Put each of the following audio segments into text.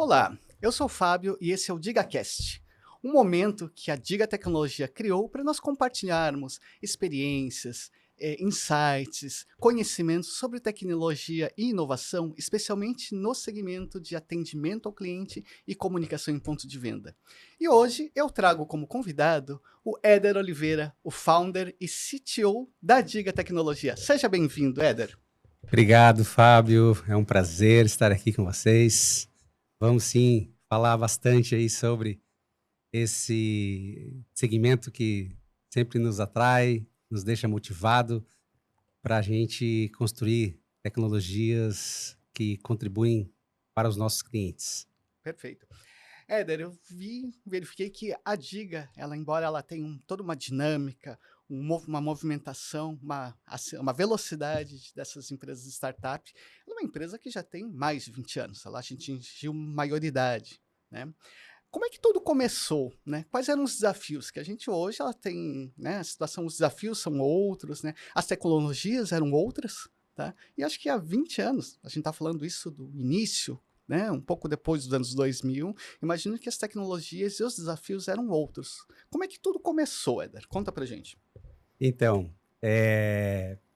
Olá, eu sou o Fábio e esse é o DigaCast, um momento que a Diga Tecnologia criou para nós compartilharmos experiências, insights, conhecimentos sobre tecnologia e inovação, especialmente no segmento de atendimento ao cliente e comunicação em ponto de venda. E hoje eu trago como convidado o Éder Oliveira, o founder e CTO da Diga Tecnologia. Seja bem-vindo, Éder. Obrigado, Fábio. É um prazer estar aqui com vocês. Vamos sim falar bastante aí sobre esse segmento que sempre nos atrai, nos deixa motivado para a gente construir tecnologias que contribuem para os nossos clientes. Perfeito. Éder, verifiquei que a Diga, embora ela tenha toda uma dinâmica, uma movimentação, uma velocidade dessas empresas startup, ela é uma empresa que já tem mais de 20 anos, ela atingiu maioridade, né? Como é que tudo começou, né? Quais eram os desafios? Que a gente hoje ela tem, né, a situação, os desafios são outros, né? As tecnologias eram outras, tá? E acho que há 20 anos, a gente está falando isso do início, né, um pouco depois dos anos 2000, imagino que as tecnologias e os desafios eram outros. Como é que tudo começou, Éder? Conta pra gente. Então,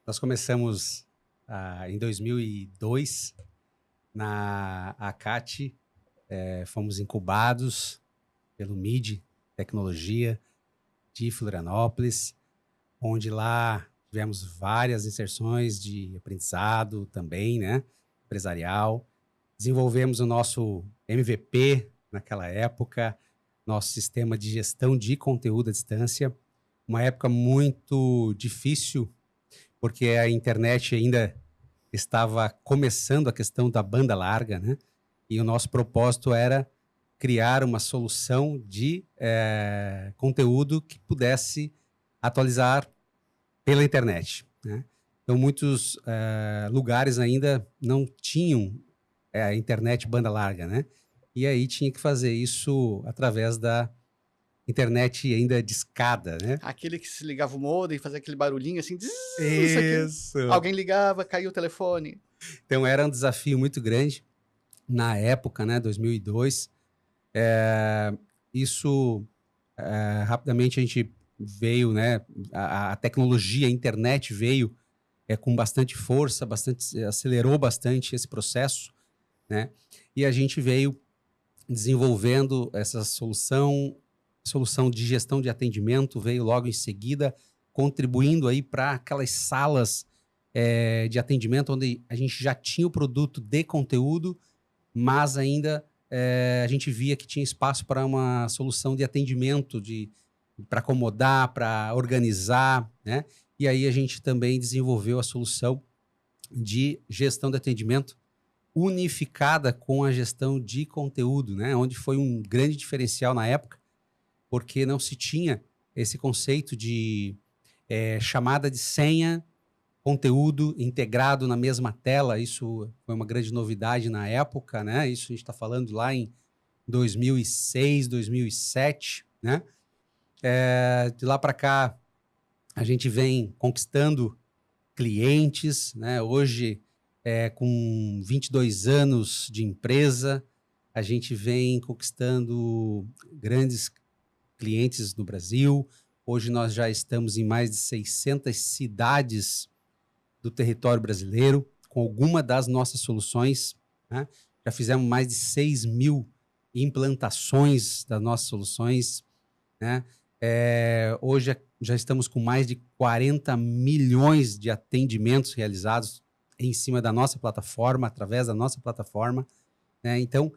nós começamos em 2002 na ACAT, fomos incubados pelo MID Tecnologia de Florianópolis, onde lá tivemos várias inserções de aprendizado também, né, empresarial. Desenvolvemos o nosso MVP naquela época, nosso sistema de gestão de conteúdo à distância, uma época muito difícil, porque a internet ainda estava começando a questão da banda larga, né? E o nosso propósito era criar uma solução de conteúdo que pudesse atualizar pela internet, né? Então, muitos lugares ainda não tinham a internet banda larga, né? E aí tinha que fazer isso através da internet ainda discada, né? Aquele que se ligava o modem, fazia aquele barulhinho assim, "Zzz", não sei o quê. Isso! Alguém ligava, caiu o telefone. Então, era um desafio muito grande na época, né, 2002. Isso, rapidamente a gente veio, né, a tecnologia, a internet veio com bastante força, acelerou bastante esse processo, né? E a gente veio desenvolvendo essa solução de gestão de atendimento, veio logo em seguida, contribuindo aí para aquelas salas de atendimento onde a gente já tinha o produto de conteúdo, mas ainda a gente via que tinha espaço para uma solução de atendimento, para acomodar, para organizar, né? E aí a gente também desenvolveu a solução de gestão de atendimento unificada com a gestão de conteúdo, né? Onde foi um grande diferencial na época, porque não se tinha esse conceito de chamada de senha, conteúdo integrado na mesma tela. Isso foi uma grande novidade na época, né? Isso a gente está falando lá em 2006, 2007, né? De lá para cá, a gente vem conquistando clientes, né? Hoje, com 22 anos de empresa, a gente vem conquistando grandes clientes no Brasil. Hoje nós já estamos em mais de 600 cidades do território brasileiro, com alguma das nossas soluções, né? Já fizemos mais de 6.000 implantações das nossas soluções, né? Hoje já estamos com mais de 40 milhões de atendimentos realizados em cima da nossa plataforma, através da nossa plataforma, né? Então,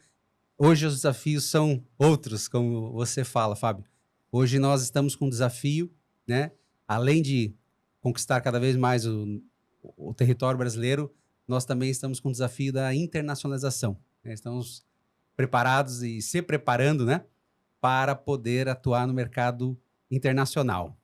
hoje os desafios são outros, como você fala, Fábio. Hoje nós estamos com um desafio, né? Além de conquistar cada vez mais o território brasileiro, nós também estamos com o desafio da internacionalização, né? Estamos preparados e se preparando, né, para poder atuar no mercado internacional.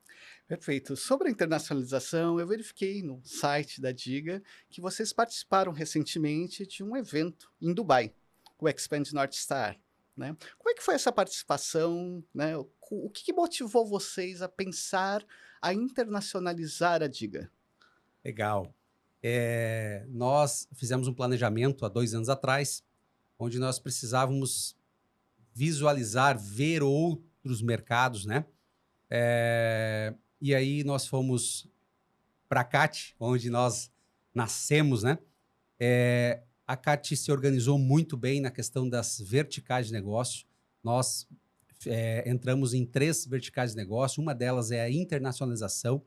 Perfeito. Sobre a internacionalização, eu verifiquei no site da Diga que vocês participaram recentemente de um evento em Dubai, o Expand North Star, né? Como é que foi essa participação, né? O que motivou vocês a pensar a internacionalizar a Diga? Legal. Nós fizemos um planejamento há 2 anos atrás, onde nós precisávamos visualizar, ver outros mercados, né? E aí nós fomos para a CAT, onde nós nascemos, né? A CAT se organizou muito bem na questão das verticais de negócio. Nós entramos em 3 verticais de negócio. Uma delas é a internacionalização,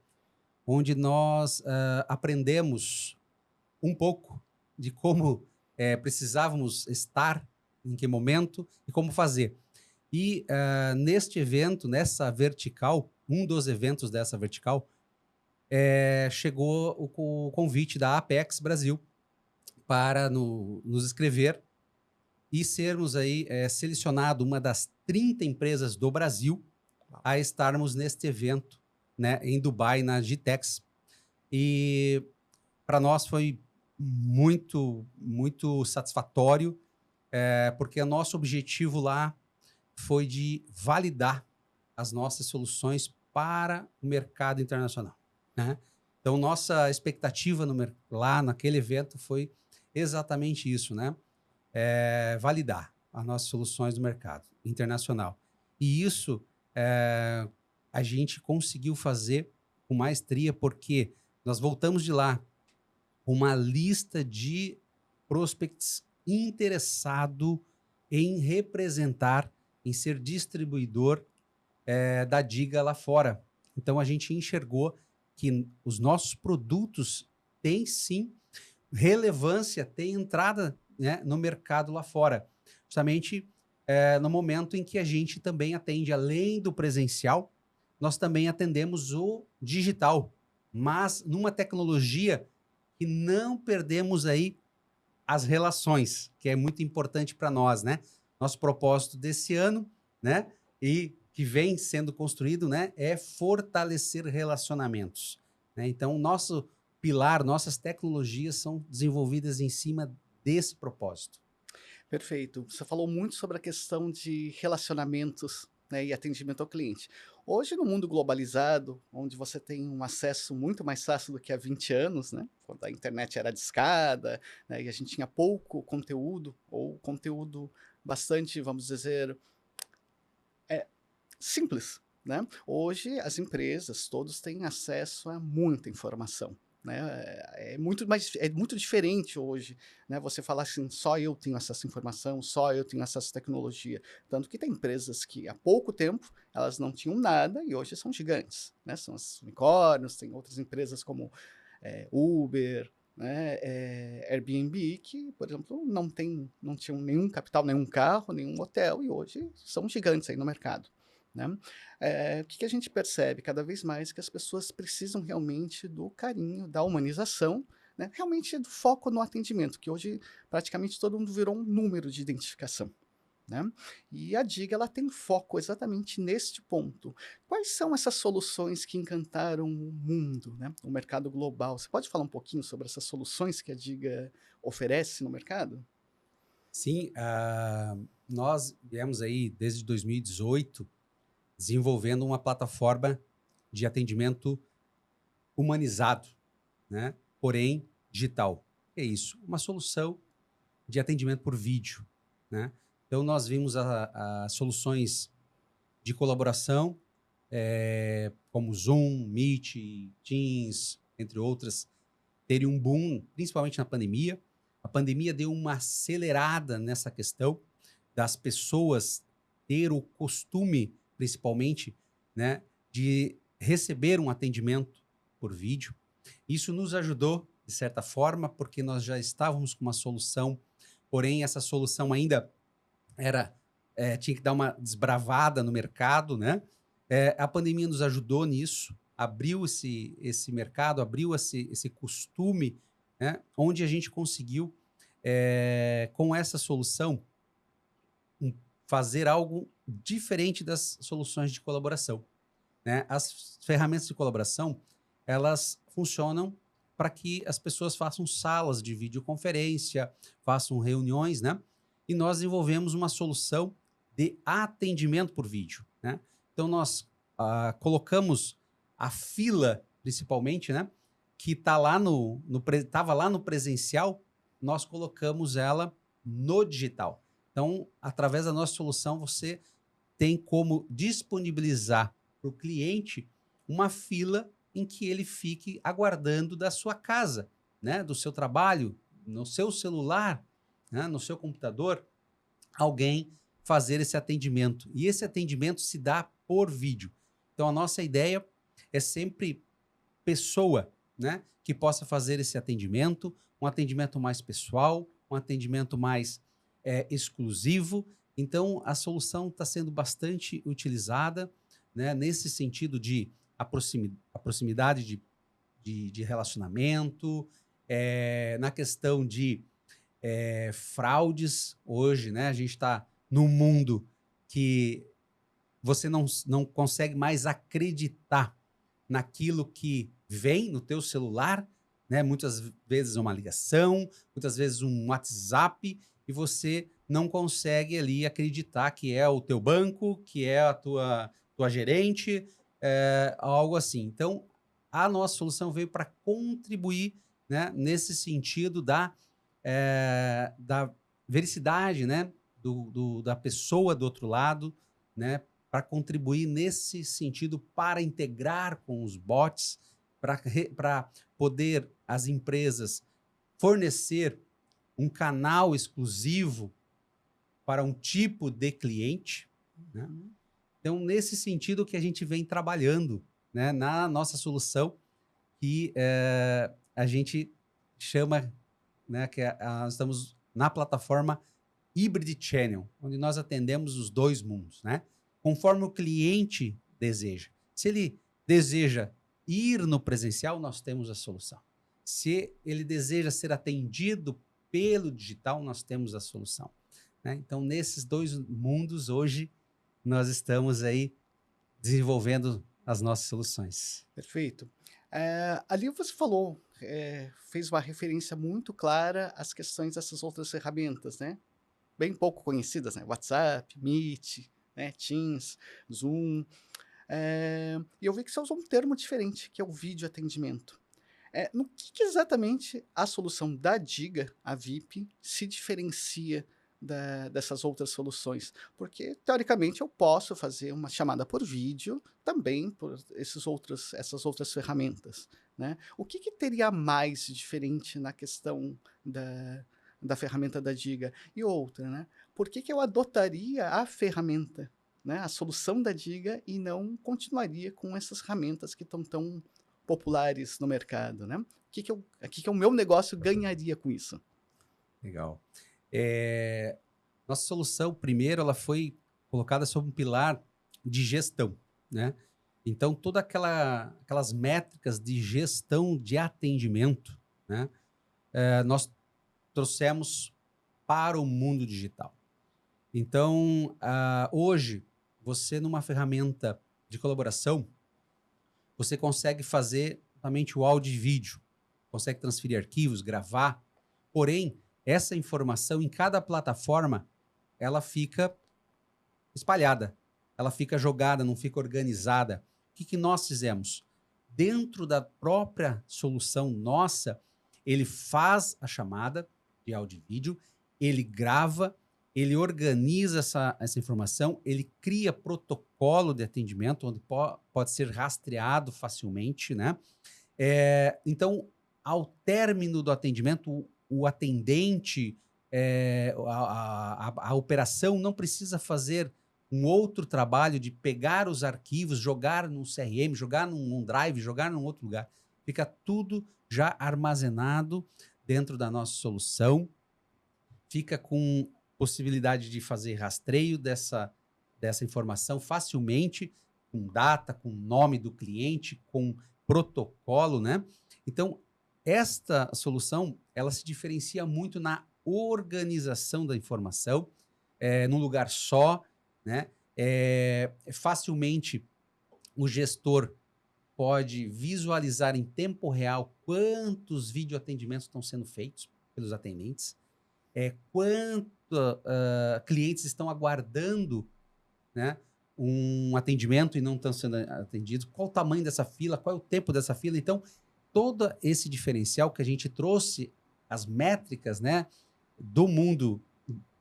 onde nós aprendemos um pouco de como precisávamos estar, em que momento e como fazer. E neste evento, nessa vertical, um dos eventos dessa vertical, chegou o convite da Apex Brasil para nos inscrever e sermos aí selecionado uma das 30 empresas do Brasil a estarmos neste evento, né, em Dubai, na GTEX. E para nós foi muito, muito satisfatório, porque o nosso objetivo lá foi de validar as nossas soluções para o mercado internacional, né? Então, nossa expectativa lá naquele evento foi exatamente isso, né? Validar as nossas soluções no mercado internacional. E isso a gente conseguiu fazer com maestria, porque nós voltamos de lá com uma lista de prospects interessado em representar, em ser distribuidor da Diga lá fora. Então, a gente enxergou que os nossos produtos têm, sim, relevância, têm entrada, né, no mercado lá fora. Justamente no momento em que a gente também atende, além do presencial, nós também atendemos o digital, mas numa tecnologia que não perdemos aí as relações, que é muito importante para nós, né? Nosso propósito desse ano, né, e que vem sendo construído, né, é fortalecer relacionamentos, né? Então, nosso pilar, nossas tecnologias são desenvolvidas em cima desse propósito. Perfeito. Você falou muito sobre a questão de relacionamentos, né, e atendimento ao cliente. Hoje, no mundo globalizado, onde você tem um acesso muito mais fácil do que há 20 anos, né, quando a internet era discada, né, e a gente tinha pouco conteúdo, ou conteúdo bastante, vamos dizer, simples, né. Hoje as empresas, todos têm acesso a muita informação, né, é muito diferente hoje, né, você falar assim: "Só eu tenho acesso à informação, só eu tenho acesso à tecnologia", tanto que tem empresas que há pouco tempo elas não tinham nada e hoje são gigantes, né, são as unicórnios, tem outras empresas como, Uber, né, Airbnb que, por exemplo, não tinham nenhum capital, nenhum carro, nenhum hotel e hoje são gigantes aí no mercado, né. O que que a gente percebe cada vez mais que as pessoas precisam realmente do carinho, da humanização, né, realmente do foco no atendimento, que hoje praticamente todo mundo virou um número de identificação, né. E a Diga ela tem foco exatamente neste ponto. Quais são essas soluções que encantaram o mundo, né, o mercado global? Você pode falar um pouquinho sobre essas soluções que a Diga oferece no mercado? Sim, nós viemos aí desde 2018 desenvolvendo uma plataforma de atendimento humanizado, né? Porém digital. É isso, uma solução de atendimento por vídeo, né? Então nós vimos as soluções de colaboração, como Zoom, Meet, Teams, entre outras, terem um boom, principalmente na pandemia. A pandemia deu uma acelerada nessa questão das pessoas ter o costume, principalmente, né, de receber um atendimento por vídeo. Isso nos ajudou, de certa forma, porque nós já estávamos com uma solução, porém essa solução ainda tinha que dar uma desbravada no mercado, né? A pandemia nos ajudou nisso, abriu esse mercado, abriu esse costume, né? Onde a gente conseguiu, com essa solução, fazer algo diferente das soluções de colaboração, né? As ferramentas de colaboração, elas funcionam para que as pessoas façam salas de videoconferência, façam reuniões, né? E nós desenvolvemos uma solução de atendimento por vídeo, né? Então nós colocamos a fila, principalmente, né? Que tá lá estava lá no presencial, nós colocamos ela no digital. Então, através da nossa solução, você tem como disponibilizar para o cliente uma fila em que ele fique aguardando da sua casa, né, do seu trabalho, no seu celular, né, no seu computador, alguém fazer esse atendimento. E esse atendimento se dá por vídeo. Então, a nossa ideia é sempre pessoa, né, que possa fazer esse atendimento, um atendimento mais pessoal, um atendimento mais exclusivo. Então, a solução está sendo bastante utilizada, né, nesse sentido de a proximidade de relacionamento, na questão de fraudes. Hoje, né, a gente está num mundo que você não consegue mais acreditar naquilo que vem no teu celular, né? Muitas vezes uma ligação, muitas vezes um WhatsApp, e você não consegue ali acreditar que é o teu banco, que é a tua gerente, algo assim. Então, a nossa solução veio para contribuir, né, nesse sentido da vericidade, né, da pessoa do outro lado, né, para contribuir nesse sentido para integrar com os bots, para poder as empresas fornecer um canal exclusivo para um tipo de cliente, né? Então, nesse sentido que a gente vem trabalhando, né, na nossa solução, que a gente chama, né, que nós estamos na plataforma Hybrid Channel, onde nós atendemos os dois mundos, né? Conforme o cliente deseja. Se ele deseja ir no presencial, nós temos a solução. Se ele deseja ser atendido pelo digital, nós temos a solução, né? Então, nesses dois mundos, hoje, nós estamos aí desenvolvendo as nossas soluções. Perfeito. Ali você falou, fez uma referência muito clara às questões dessas outras ferramentas, né? Bem pouco conhecidas, né? WhatsApp, Meet, né? Teams, Zoom. E eu vi que você usou um termo diferente, que é o vídeo atendimento. No que exatamente a solução da Diga, a VIP, se diferencia dessas outras soluções? Porque, teoricamente, eu posso fazer uma chamada por vídeo também por essas outras ferramentas, né? O que teria mais de diferente na questão da ferramenta da Diga? E outra, né? Por que eu adotaria a ferramenta, né, a solução da Diga, e não continuaria com essas ferramentas que estão tão populares no mercado, né? O que o meu negócio ganharia com isso? Legal. Nossa solução, primeiro, ela foi colocada sob um pilar de gestão, né? Então, todas aquelas métricas de gestão de atendimento, né, nós trouxemos para o mundo digital. Então, hoje, você numa ferramenta de colaboração, você consegue fazer somente o áudio e vídeo, consegue transferir arquivos, gravar, porém, essa informação em cada plataforma, ela fica espalhada, ela fica jogada, não fica organizada. O que nós fizemos? Dentro da própria solução nossa, ele faz a chamada de áudio e vídeo, ele grava, ele organiza essa informação, ele cria protocolo de atendimento, onde pode ser rastreado facilmente, né? Então, ao término do atendimento, o atendente, a operação não precisa fazer um outro trabalho de pegar os arquivos, jogar num CRM, jogar num OneDrive, jogar num outro lugar. Fica tudo já armazenado dentro da nossa solução. Fica com possibilidade de fazer rastreio dessa informação facilmente, com data, com nome do cliente, com protocolo, né? Então, esta solução, ela se diferencia muito na organização da informação, num lugar só, né? Facilmente o gestor pode visualizar em tempo real quantos videoatendimentos estão sendo feitos pelos atendentes, quantos clientes estão aguardando, né, um atendimento e não estão sendo atendidos, qual o tamanho dessa fila, qual é o tempo dessa fila. Então, todo esse diferencial que a gente trouxe, as métricas, né, do mundo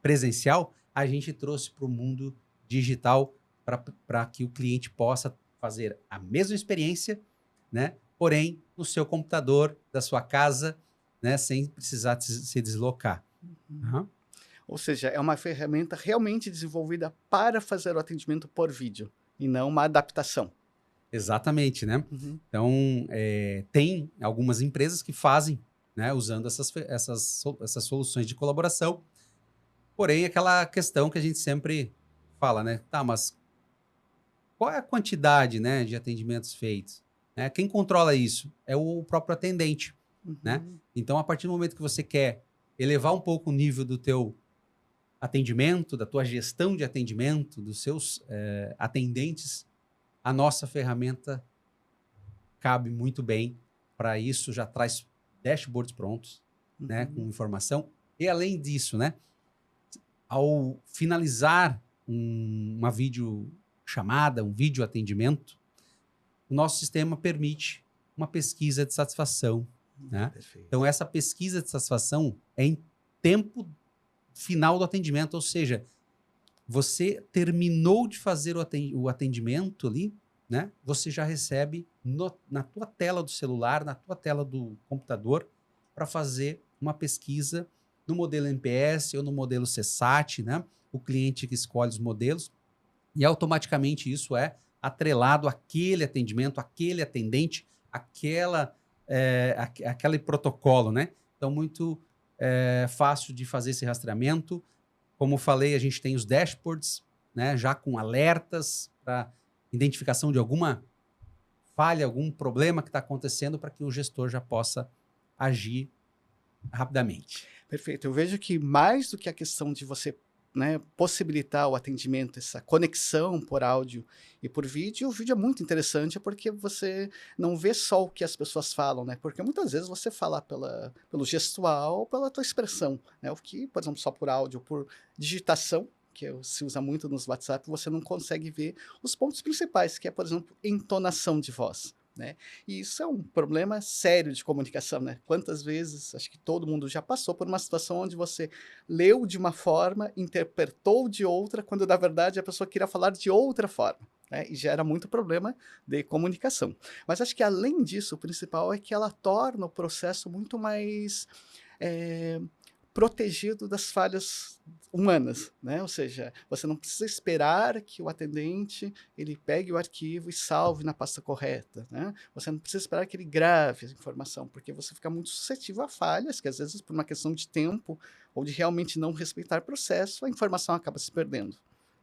presencial, a gente trouxe para o mundo digital para que o cliente possa fazer a mesma experiência, né? Porém, no seu computador, da sua casa, né? Sem precisar se deslocar. Uhum. Ou seja, é uma ferramenta realmente desenvolvida para fazer o atendimento por vídeo e não uma adaptação. Exatamente, né? Uhum. Então, tem algumas empresas que fazem, né? Usando essas soluções de colaboração. Porém, aquela questão que a gente sempre fala, né? Tá, mas qual é a quantidade, né, de atendimentos feitos? Né? Quem controla isso? É o próprio atendente, né? Uhum. Então, a partir do momento que você quer elevar um pouco o nível do teu atendimento, da tua gestão de atendimento, dos seus atendentes, a nossa ferramenta cabe muito bem para isso, já traz dashboards prontos, né, com Uhum. informação. E além disso, né, ao finalizar uma videochamada, um vídeo atendimento, o nosso sistema permite uma pesquisa de satisfação, né? Perfeito. Então, essa pesquisa de satisfação é em tempo final do atendimento, ou seja, você terminou de fazer o atendimento ali, né? Você já recebe na tua tela do celular, na tua tela do computador, para fazer uma pesquisa no modelo NPS ou no modelo CSAT, né? O cliente que escolhe os modelos, e automaticamente isso é atrelado àquele atendimento, àquele atendente, aquele protocolo, né? Então, muito fácil de fazer esse rastreamento. Como falei, a gente tem os dashboards, né, já com alertas para identificação de alguma falha, algum problema que está acontecendo para que o gestor já possa agir rapidamente. Perfeito. Eu vejo que mais do que a questão de você, né, possibilitar o atendimento, essa conexão por áudio e por vídeo, o vídeo é muito interessante porque você não vê só o que as pessoas falam, né? Porque muitas vezes você fala pelo gestual, pela tua expressão, né? O que, por exemplo, só por áudio, por digitação, que se usa muito nos WhatsApp, você não consegue ver os pontos principais, que é, por exemplo, entonação de voz. Né? E isso é um problema sério de comunicação, né? Quantas vezes, acho que todo mundo já passou por uma situação onde você leu de uma forma, interpretou de outra, quando na verdade a pessoa queria falar de outra forma. Né? E gera muito problema de comunicação. Mas acho que além disso, o principal é que ela torna o processo muito mais protegido das falhas humanas, né? Ou seja, você não precisa esperar que o atendente ele pegue o arquivo e salve na pasta correta, né? Você não precisa esperar que ele grave a informação, porque você fica muito suscetível a falhas, que às vezes por uma questão de tempo ou de realmente não respeitar o processo, a informação acaba se perdendo.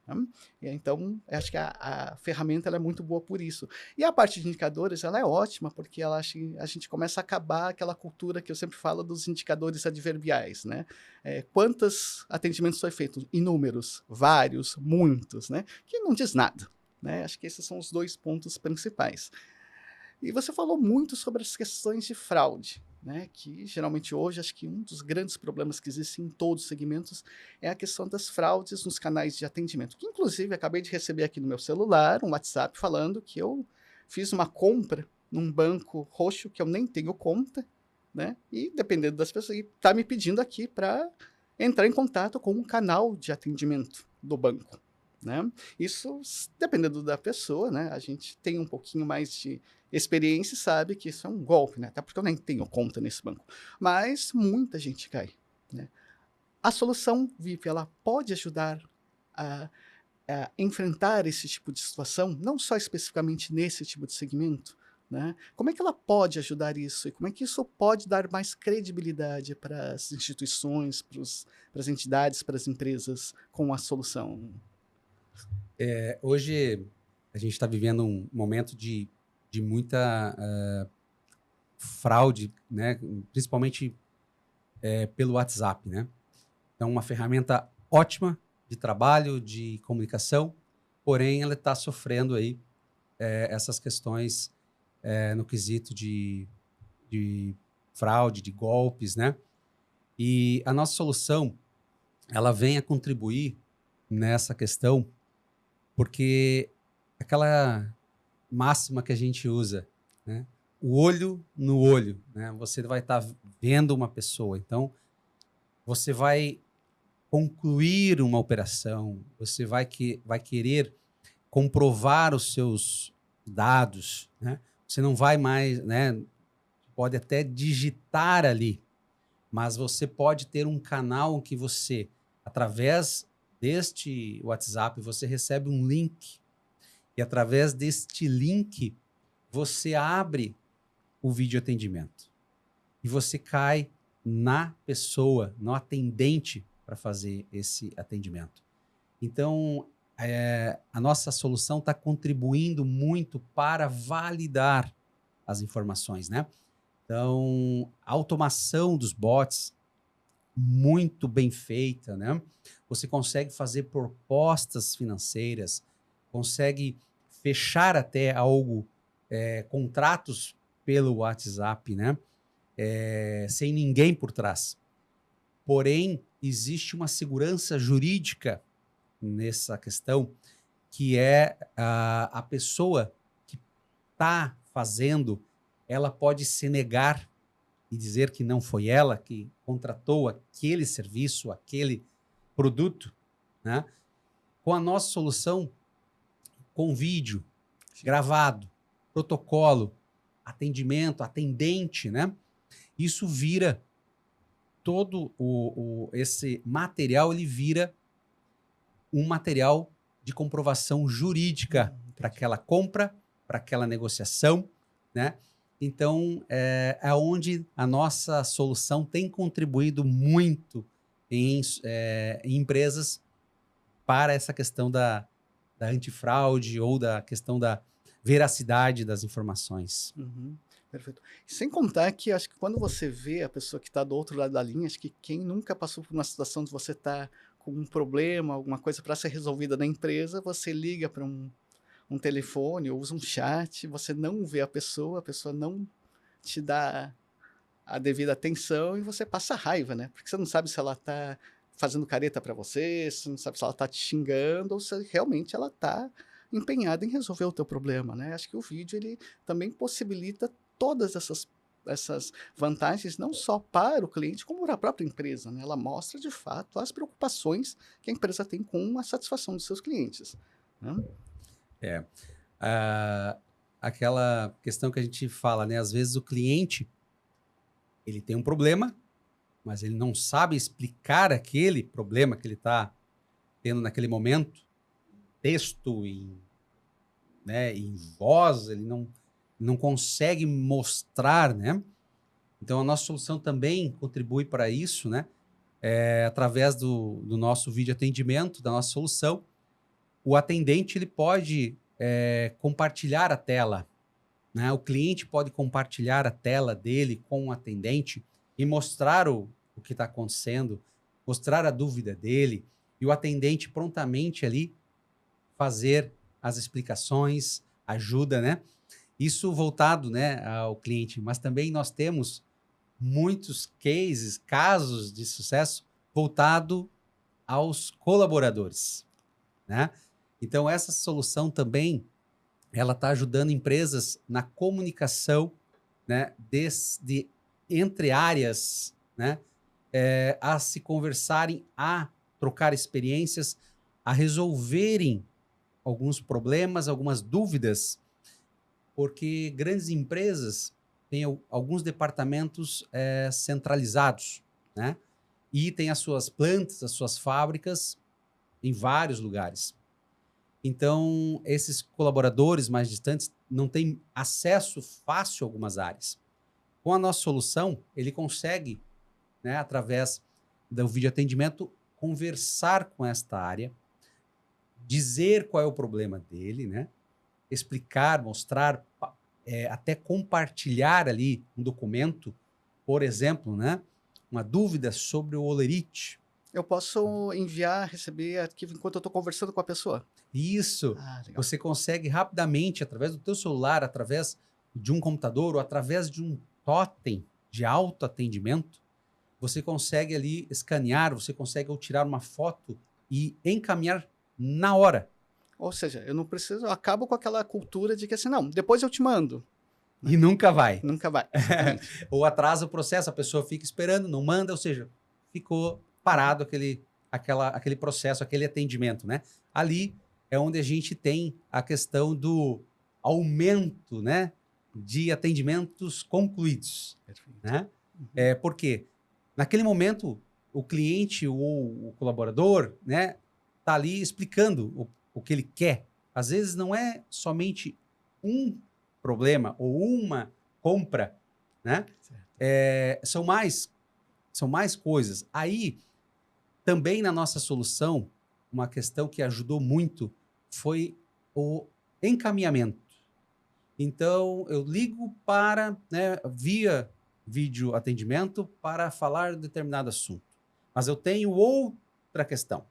Né? E então, acho que a ferramenta ela é muito boa por isso. E a parte de indicadores, ela é ótima, porque ela, a gente começa a acabar aquela cultura que eu sempre falo dos indicadores adverbiais. Né? Quantos atendimentos foi feito? Inúmeros, vários, muitos, né? Que não diz nada. Né? Acho que esses são os 2 pontos principais. E você falou muito sobre as questões de fraude. Né, que geralmente hoje, acho que um dos grandes problemas que existem em todos os segmentos é a questão das fraudes nos canais de atendimento. Que, inclusive, acabei de receber aqui no meu celular um WhatsApp falando que eu fiz uma compra num banco roxo que eu nem tenho conta, né, e dependendo das pessoas, está me pedindo aqui para entrar em contato com um canal de atendimento do banco. Né? Isso, dependendo da pessoa, né, a gente tem um pouquinho mais de experiência e sabe que isso é um golpe, né? Até porque eu nem tenho conta nesse banco. Mas muita gente cai. Né? A solução VIP ela pode ajudar a enfrentar esse tipo de situação, não só especificamente nesse tipo de segmento. Né? Como é que ela pode ajudar isso? E como é que isso pode dar mais credibilidade para as instituições, para as entidades, para as empresas com a solução? Hoje, a gente está vivendo um momento de muita fraude, né? Principalmente pelo WhatsApp. Né? Então, uma ferramenta ótima de trabalho, de comunicação, porém, ela está sofrendo aí essas questões no quesito de fraude, de golpes, né? E a nossa solução, ela vem a contribuir nessa questão, porque aquela máxima que a gente usa, né? O olho no olho, né? Você vai estar vendo uma pessoa, então você vai concluir uma operação, você vai querer comprovar os seus dados, né? Você não vai mais, né? Pode até digitar ali, mas você pode ter um canal que você, através deste WhatsApp, você recebe um link e através deste link você abre o vídeo atendimento e você cai na pessoa, no atendente para fazer esse atendimento. Então, a nossa solução está contribuindo muito para validar as informações, né? Então, a automação dos bots, muito bem feita, né? Você consegue fazer propostas financeiras, consegue fechar até algo, contratos pelo WhatsApp, né? Sem ninguém por trás. Porém, existe uma segurança jurídica nessa questão, que é a pessoa que está fazendo, ela pode se negar e dizer que não foi ela que contratou aquele serviço, aquele produto, né? Com a nossa solução, com vídeo gravado, protocolo, atendimento, atendente, né? Isso vira todo esse material, ele vira um material de comprovação jurídica para aquela compra, para aquela negociação, né? Então, é onde a nossa solução tem contribuído muito em empresas para essa questão da antifraude ou da questão da veracidade das informações. Uhum, perfeito. Sem contar que acho que quando você vê a pessoa que está do outro lado da linha, acho que quem nunca passou por uma situação de você estar com um problema, alguma coisa para ser resolvida na empresa, você liga para um telefone ou usa um chat, você não vê a pessoa não te dá a devida atenção e você passa raiva, né? Porque você não sabe se ela está fazendo careta para você, você não sabe se ela está te xingando ou se realmente ela está empenhada em resolver o teu problema, né? Acho que o vídeo ele também possibilita todas essas vantagens, não só para o cliente, como para a própria empresa, né? Ela mostra, de fato, as preocupações que a empresa tem com a satisfação dos seus clientes, né? Aquela questão que a gente fala, né? Às vezes o cliente, ele tem um problema, mas ele não sabe explicar aquele problema que ele está tendo naquele momento, texto, em voz, ele não consegue mostrar, né? Então, a nossa solução também contribui para isso, né? Através do nosso vídeo atendimento, da nossa solução, o atendente ele pode compartilhar a tela, né? O cliente pode compartilhar a tela dele com o atendente e mostrar o que está acontecendo, mostrar a dúvida dele, e o atendente prontamente ali fazer as explicações, ajuda, né? Isso voltado, né, ao cliente, mas também nós temos muitos casos de sucesso voltado aos colaboradores, né? Então, essa solução também, ela está ajudando empresas na comunicação, né, entre áreas, né, a se conversarem, a trocar experiências, a resolverem alguns problemas, algumas dúvidas, porque grandes empresas têm alguns departamentos centralizados, né? E têm as suas plantas, as suas fábricas em vários lugares. Então, esses colaboradores mais distantes não têm acesso fácil a algumas áreas. Com a nossa solução, ele consegue, né, através do vídeo atendimento, conversar com esta área, dizer qual é o problema dele, né? Explicar, mostrar, até compartilhar ali um documento, por exemplo, né? Uma dúvida sobre o Olerite. Eu posso enviar, receber arquivo enquanto eu estou conversando com a pessoa? Isso. Legal. Você consegue rapidamente, através do teu celular, através de um computador ou através de um totem de autoatendimento, você consegue ali escanear, você consegue ou tirar uma foto e encaminhar na hora. Ou seja, eu não preciso, eu acabo com aquela cultura de que assim, não, depois eu te mando. E nunca vai. Nunca vai. Ou atrasa o processo, a pessoa fica esperando, não manda, ou seja, ficou parado aquele aquele processo, aquele atendimento, né? Ali é onde a gente tem a questão do aumento, né, de atendimentos concluídos, Perfeito. né? Por quê? Naquele momento, o cliente ou o colaborador, né, tá ali explicando o que ele quer. Às vezes não é somente um problema ou uma compra, né? São mais coisas. Aí, também na nossa solução, uma questão que ajudou muito foi o encaminhamento. Então, eu ligo para, né, via vídeo atendimento para falar de determinado assunto. Mas eu tenho outra questão.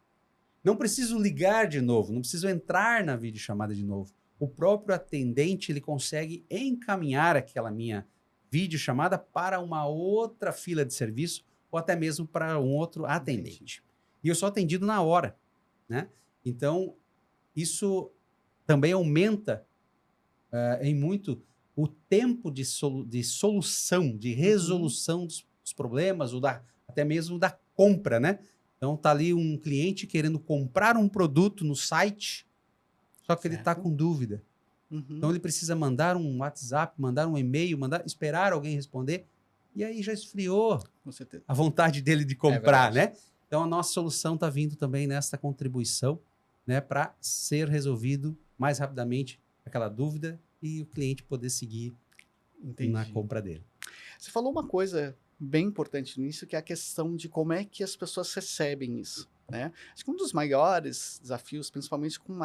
Não preciso ligar de novo, não preciso entrar na videochamada de novo. O próprio atendente ele consegue encaminhar aquela minha videochamada para uma outra fila de serviço ou até mesmo para um outro atendente. E eu sou atendido na hora, né? Então, isso também aumenta em muito o tempo de solução, de resolução dos problemas, ou até mesmo da compra, né? Então, tá ali um cliente querendo comprar um produto no site, só que ele está com dúvida. Então, ele precisa mandar um WhatsApp, mandar um e-mail, esperar alguém responder, e aí já esfriou a vontade dele de comprar, né? Então, a nossa solução está vindo também nessa contribuição, né, para ser resolvido mais rapidamente aquela dúvida e o cliente poder seguir na compra dele. Você falou uma coisa bem importante nisso, que é a questão de como é que as pessoas recebem isso, né? Acho que um dos maiores desafios, principalmente com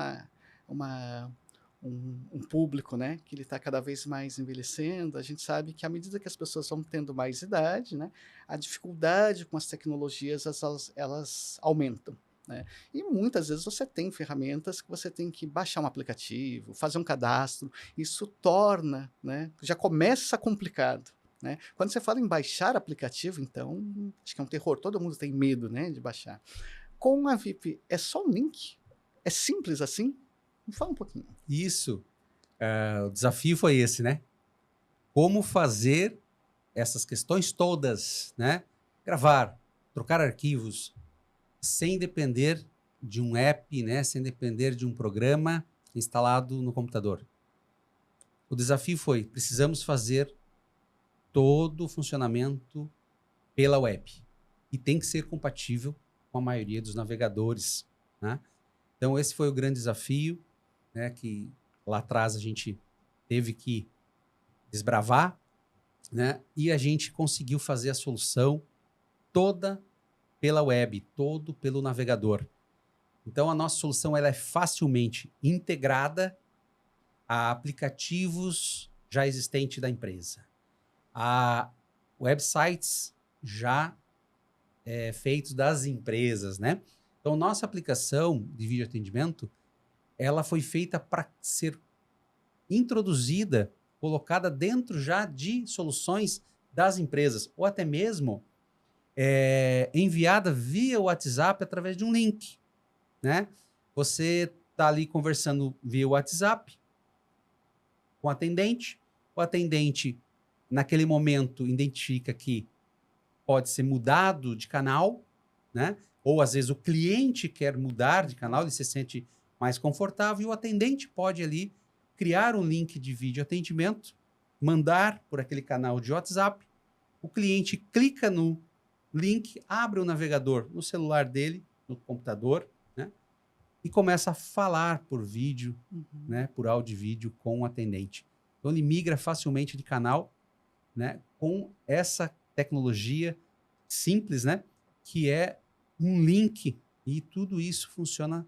um público, né, que ele está cada vez mais envelhecendo, a gente sabe que à medida que as pessoas vão tendo mais idade, né, a dificuldade com as tecnologias elas aumentam. Né? E muitas vezes você tem ferramentas que você tem que baixar um aplicativo, fazer um cadastro, isso torna, né, já começa complicado. Né? Quando você fala em baixar aplicativo, então, acho que é um terror, todo mundo tem medo, né, de baixar. Com a VIP, é só um link? É simples assim? Me fala um pouquinho. Isso, o desafio foi esse, né? Como fazer essas questões todas, né? Gravar, trocar arquivos, sem depender de um app, né? Sem depender de um programa instalado no computador. O desafio foi, precisamos fazer todo o funcionamento pela web. E tem que ser compatível com a maioria dos navegadores, né? Então, esse foi o grande desafio, né, que lá atrás a gente teve que desbravar, né? E a gente conseguiu fazer a solução toda pela web, todo pelo navegador. Então, a nossa solução ela é facilmente integrada a aplicativos já existentes da empresa, a websites já feitos das empresas, né? Então, nossa aplicação de vídeo atendimento, ela foi feita para ser introduzida, colocada dentro já de soluções das empresas, ou até mesmo enviada via WhatsApp através de um link, né? Você está ali conversando via WhatsApp com o atendente naquele momento identifica que pode ser mudado de canal, né? Ou às vezes o cliente quer mudar de canal, ele se sente mais confortável e o atendente pode ali criar um link de vídeo atendimento, mandar por aquele canal de WhatsApp, o cliente clica no link, abre o navegador no celular dele, no computador, né? E começa a falar por vídeo, né? Por áudio e vídeo com o atendente. Então ele migra facilmente de canal, né? Com essa tecnologia simples, né? Que é um link e tudo isso funciona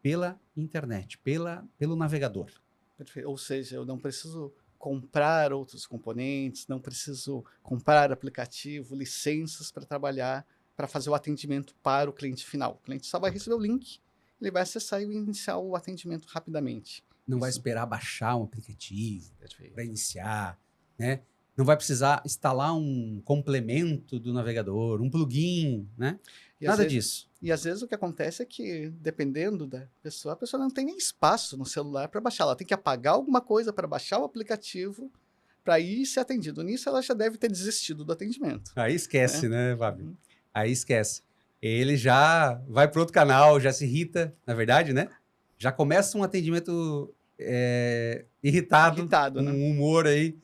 pela internet, pelo navegador. Perfeito. Ou seja, eu não preciso comprar outros componentes, não preciso comprar aplicativo, licenças para trabalhar, para fazer o atendimento para o cliente final. O cliente só vai receber o link, ele vai acessar e iniciar o atendimento rapidamente. Não vai esperar baixar um aplicativo para iniciar, né? Não vai precisar instalar um complemento do navegador, um plugin, né? Nada disso. E às vezes o que acontece é que, dependendo da pessoa, a pessoa não tem nem espaço no celular para baixar. Ela tem que apagar alguma coisa para baixar o aplicativo para ir ser atendido. Nisso ela já deve ter desistido do atendimento. Aí esquece, né, Fábio? Aí esquece. ele já vai para outro canal, já se irrita, na verdade, né? Já começa um atendimento irritado, Irritado, com né? um humor aí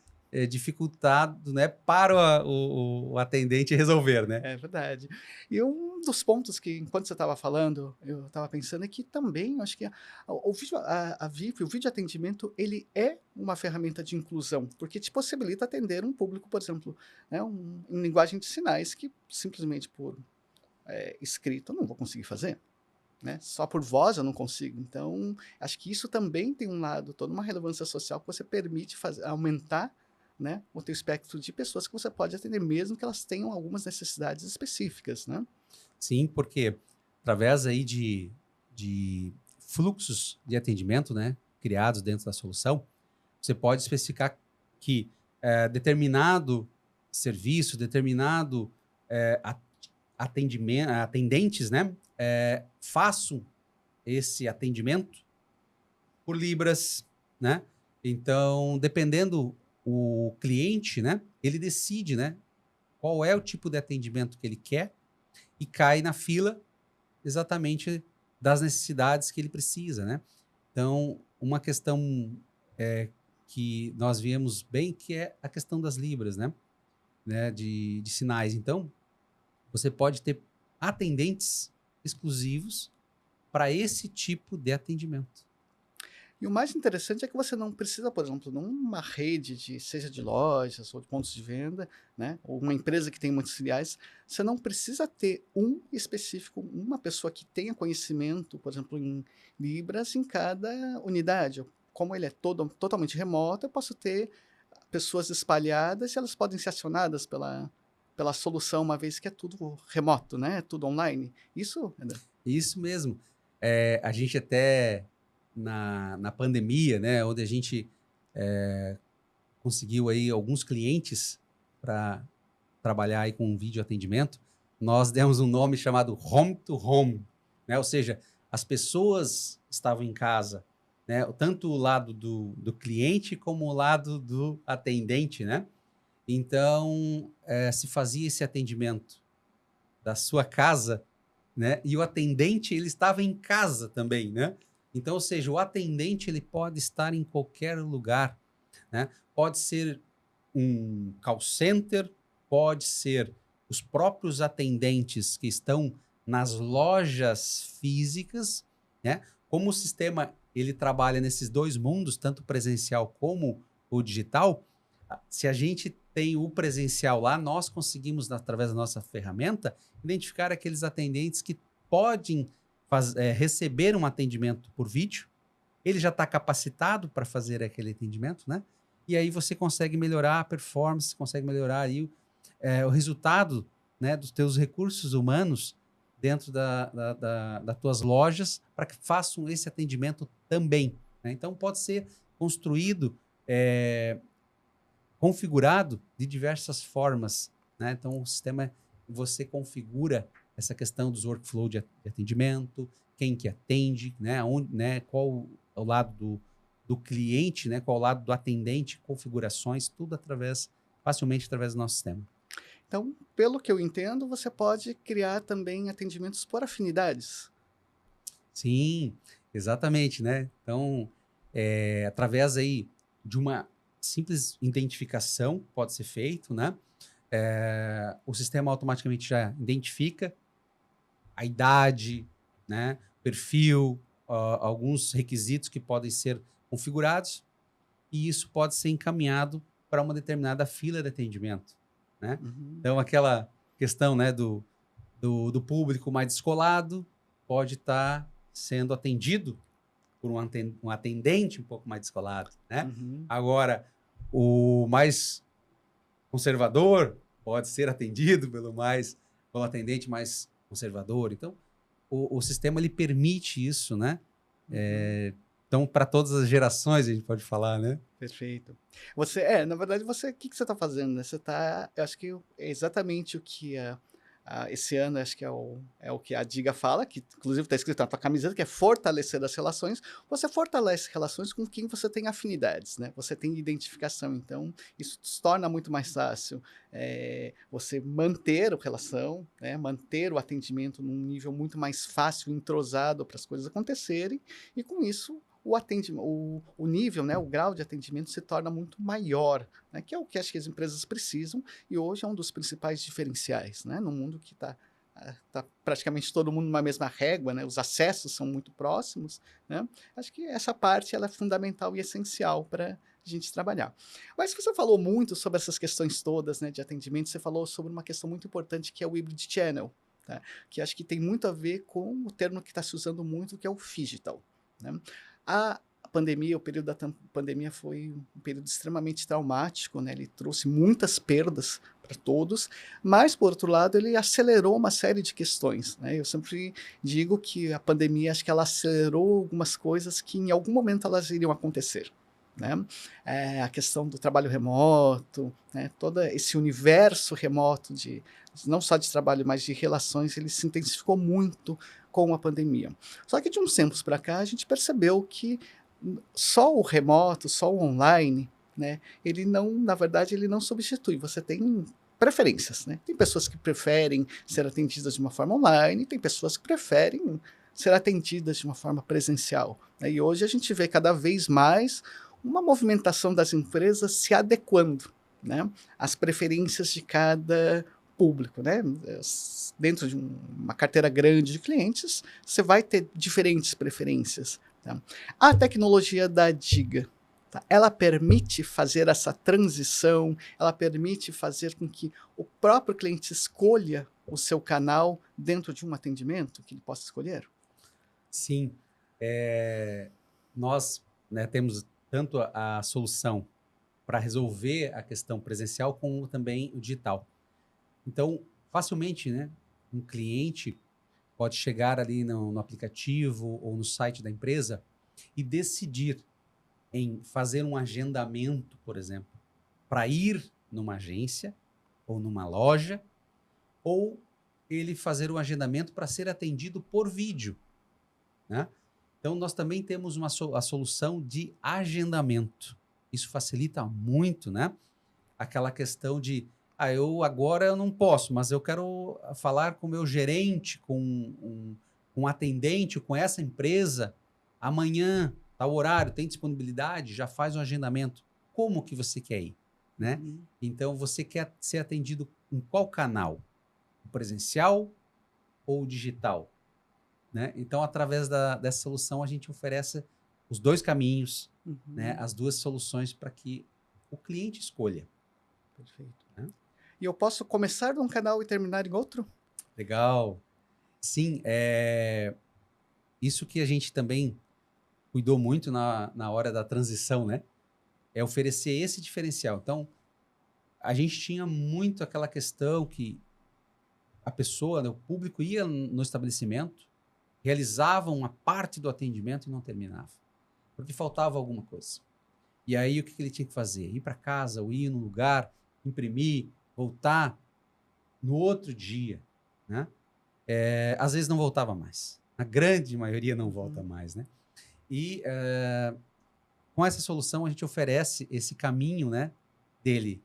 dificultado, né? Para o atendente resolver, né? É verdade. E um dos pontos que, enquanto você estava falando, eu estava pensando é que também, eu acho que o vídeo, a VIP, o vídeo atendimento, ele é uma ferramenta de inclusão, porque te possibilita atender um público, por exemplo, né, em linguagem de sinais, que simplesmente por escrito eu não vou conseguir fazer. Né? Só por voz eu não consigo. Então, acho que isso também tem um lado, toda uma relevância social que você permite aumentar, né, o teu espectro de pessoas que você pode atender, mesmo que elas tenham algumas necessidades específicas, né? Sim, porque através aí de fluxos de atendimento, né, criados dentro da solução, você pode especificar que determinado serviço, determinado atendimento, atendentes, né, façam esse atendimento por libras, né? Então, dependendo o cliente, né, ele decide, né, qual é o tipo de atendimento que ele quer e cai na fila exatamente das necessidades que ele precisa, né? Então, uma questão que nós viemos bem, que é a questão das libras, né? De sinais. Então, você pode ter atendentes exclusivos para esse tipo de atendimento. E o mais interessante é que você não precisa, por exemplo, numa rede de, seja de lojas ou de pontos de venda, né, ou uma empresa que tem muitos filiais, você não precisa ter um específico, uma pessoa que tenha conhecimento, por exemplo, em Libras em cada unidade. Como ele é totalmente remoto, eu posso ter pessoas espalhadas e elas podem ser acionadas pela solução, uma vez que é tudo remoto, né, é tudo online. Isso, André? Isso mesmo. A gente até na pandemia, né, onde a gente conseguiu aí alguns clientes para trabalhar aí com vídeo atendimento, nós demos um nome chamado Home to Home, né? Ou seja, as pessoas estavam em casa, né? Tanto o lado do cliente como o lado do atendente, né? Então, se fazia esse atendimento da sua casa, né? E o atendente, ele estava em casa também, né? Então, ou seja, o atendente, ele pode estar em qualquer lugar, né? Pode ser um call center, pode ser os próprios atendentes que estão nas lojas físicas, né? Como o sistema ele trabalha nesses dois mundos, tanto presencial como o digital, se a gente tem o presencial lá, nós conseguimos, através da nossa ferramenta, identificar aqueles atendentes que podem receber um atendimento por vídeo. Ele já está capacitado para fazer aquele atendimento, né? E aí você consegue melhorar a performance, consegue melhorar aí o resultado, né, dos teus recursos humanos dentro das tuas lojas para que façam esse atendimento também, né? Então, pode ser construído, configurado de diversas formas, né? Então, o sistema, você configura essa questão dos workflow de atendimento, quem que atende, né? Onde, né? Qual é o lado do cliente, né? Qual é o lado do atendente, configurações, tudo facilmente através do nosso sistema. Então, pelo que eu entendo, você pode criar também atendimentos por afinidades. Sim, exatamente, né? Então, através aí de uma simples identificação pode ser feito, né? O sistema automaticamente já identifica a idade, né? Perfil, alguns requisitos que podem ser configurados e isso pode ser encaminhado para uma determinada fila de atendimento, né? Uhum. Então, aquela questão, né, do público mais descolado pode estar sendo atendido por um atendente um pouco mais descolado, né? Uhum. Agora, o mais conservador pode ser atendido pelo atendente mais conservador. Então, o sistema ele permite isso, né? Uhum. Então, para todas as gerações, a gente pode falar, né? Perfeito. Na verdade, o que você está fazendo, né? Eu acho que é exatamente o que esse ano, acho que é o que a Diga fala, que inclusive está escrito na tua camiseta, que é fortalecer as relações. Você fortalece relações com quem você tem afinidades, né? Você tem identificação, então isso se torna muito mais fácil, você manter a relação, né, manter o atendimento num nível muito mais fácil, entrosado para as coisas acontecerem, e com isso o nível, né, o grau de atendimento se torna muito maior, né, que é o que acho que as empresas precisam, e hoje é um dos principais diferenciais, né, no mundo que tá praticamente todo mundo numa mesma régua, né, os acessos são muito próximos, né, acho que essa parte ela é fundamental e essencial para a gente trabalhar. Mas você falou muito sobre essas questões todas, né, de atendimento, você falou sobre uma questão muito importante que é o hybrid channel, tá, que acho que tem muito a ver com o termo que está se usando muito, que é o phygital, né. A pandemia, o período da pandemia foi um período extremamente traumático, né, ele trouxe muitas perdas para todos, mas por outro lado ele acelerou uma série de questões, né, eu sempre digo que a pandemia acho que ela acelerou algumas coisas que em algum momento elas iriam acontecer, né, a questão do trabalho remoto, né, todo esse universo remoto de não só de trabalho, mas de relações, ele se intensificou muito com a pandemia. Só que de uns tempos para cá a gente percebeu que só o remoto, só o online, né, ele não, na verdade, ele não substitui. Você tem preferências, né? Tem pessoas que preferem ser atendidas de uma forma online, tem pessoas que preferem ser atendidas de uma forma presencial, né? E hoje a gente vê cada vez mais uma movimentação das empresas se adequando, né, às preferências de cada público, né? Dentro de uma carteira grande de clientes, você vai ter diferentes preferências, tá? A tecnologia da Diga, tá, ela permite fazer essa transição, ela permite fazer com que o próprio cliente escolha o seu canal dentro de um atendimento que ele possa escolher? Sim, nós, né, temos tanto a solução para resolver a questão presencial como também o digital. Então, facilmente, né, um cliente pode chegar ali no aplicativo ou no site da empresa e decidir em fazer um agendamento, por exemplo, para ir numa agência ou numa loja, ou ele fazer um agendamento para ser atendido por vídeo, né? Então, nós também temos a solução de agendamento. Isso facilita muito, né? Aquela questão de, eu não posso, mas eu quero falar com o meu gerente, com um atendente, com essa empresa, amanhã, tal horário, tem disponibilidade, já faz um agendamento. Como que você quer ir, né? Uhum. Então, você quer ser atendido em qual canal? O presencial ou o digital? Né? Então, através dessa solução, a gente oferece os dois caminhos, né? Uhum. As duas soluções para que o cliente escolha. Perfeito. Né? E eu posso começar num canal e terminar em outro? Legal. Sim, isso que a gente também cuidou muito na hora da transição, né? É oferecer esse diferencial. Então, a gente tinha muito aquela questão que a pessoa, né, o público ia no estabelecimento, realizava uma parte do atendimento e não terminava, porque faltava alguma coisa. E aí, o que ele tinha que fazer? Ir para casa, ou ir no lugar, imprimir, voltar no outro dia, né? Às vezes não voltava mais. A grande maioria não volta Uhum. mais, né? E com essa solução a gente oferece esse caminho, né, dele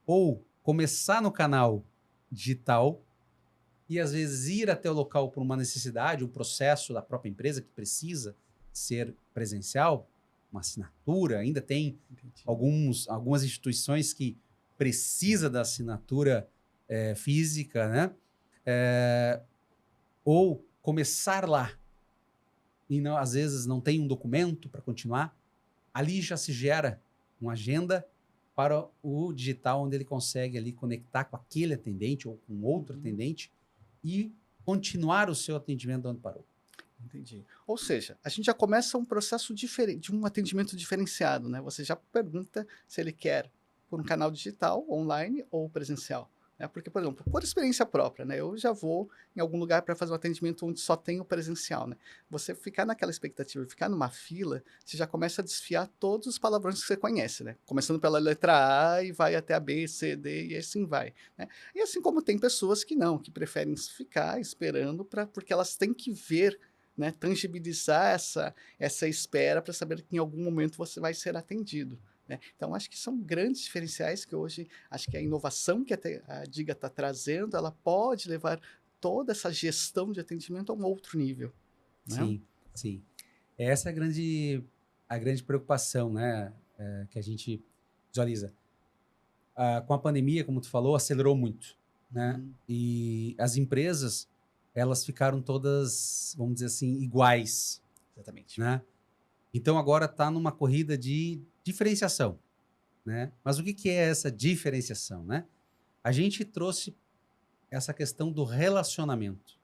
ou começar no canal digital e às vezes ir até o local por uma necessidade, um processo da própria empresa que precisa ser presencial, uma assinatura, ainda tem Entendi. algumas instituições que precisa da assinatura física, né? Ou começar lá e não, às vezes não tem um documento para continuar, ali já se gera uma agenda para o digital, onde ele consegue ali conectar com aquele atendente ou com outro Uhum. atendente e continuar o seu atendimento onde parou. Entendi. Ou seja, a gente já começa um processo diferente, de um atendimento diferenciado, né? Você já pergunta se ele quer por um canal digital, online ou presencial, né? Porque, por exemplo, por experiência própria, né? Eu já vou em algum lugar para fazer um atendimento onde só tem o presencial, né? Você ficar naquela expectativa, ficar numa fila, você já começa a desfiar todos os palavrões que você conhece, né? Começando pela letra A e vai até a B, C, D e assim vai, né? E assim como tem pessoas que não, que preferem ficar esperando porque elas têm que ver, né, tangibilizar essa espera para saber que em algum momento você vai ser atendido, né. Então acho que são grandes diferenciais que hoje acho que a inovação que a Diga está trazendo, ela pode levar toda essa gestão de atendimento a um outro nível, né. Sim, sim. Essa é a grande preocupação, né, que a gente visualiza. Com a pandemia, como tu falou, acelerou muito, né? Uhum, E as empresas, elas ficaram todas, vamos dizer assim, iguais, exatamente. né? Então agora está numa corrida de diferenciação, né? Mas o que que é essa diferenciação, né? A gente trouxe essa questão do relacionamento.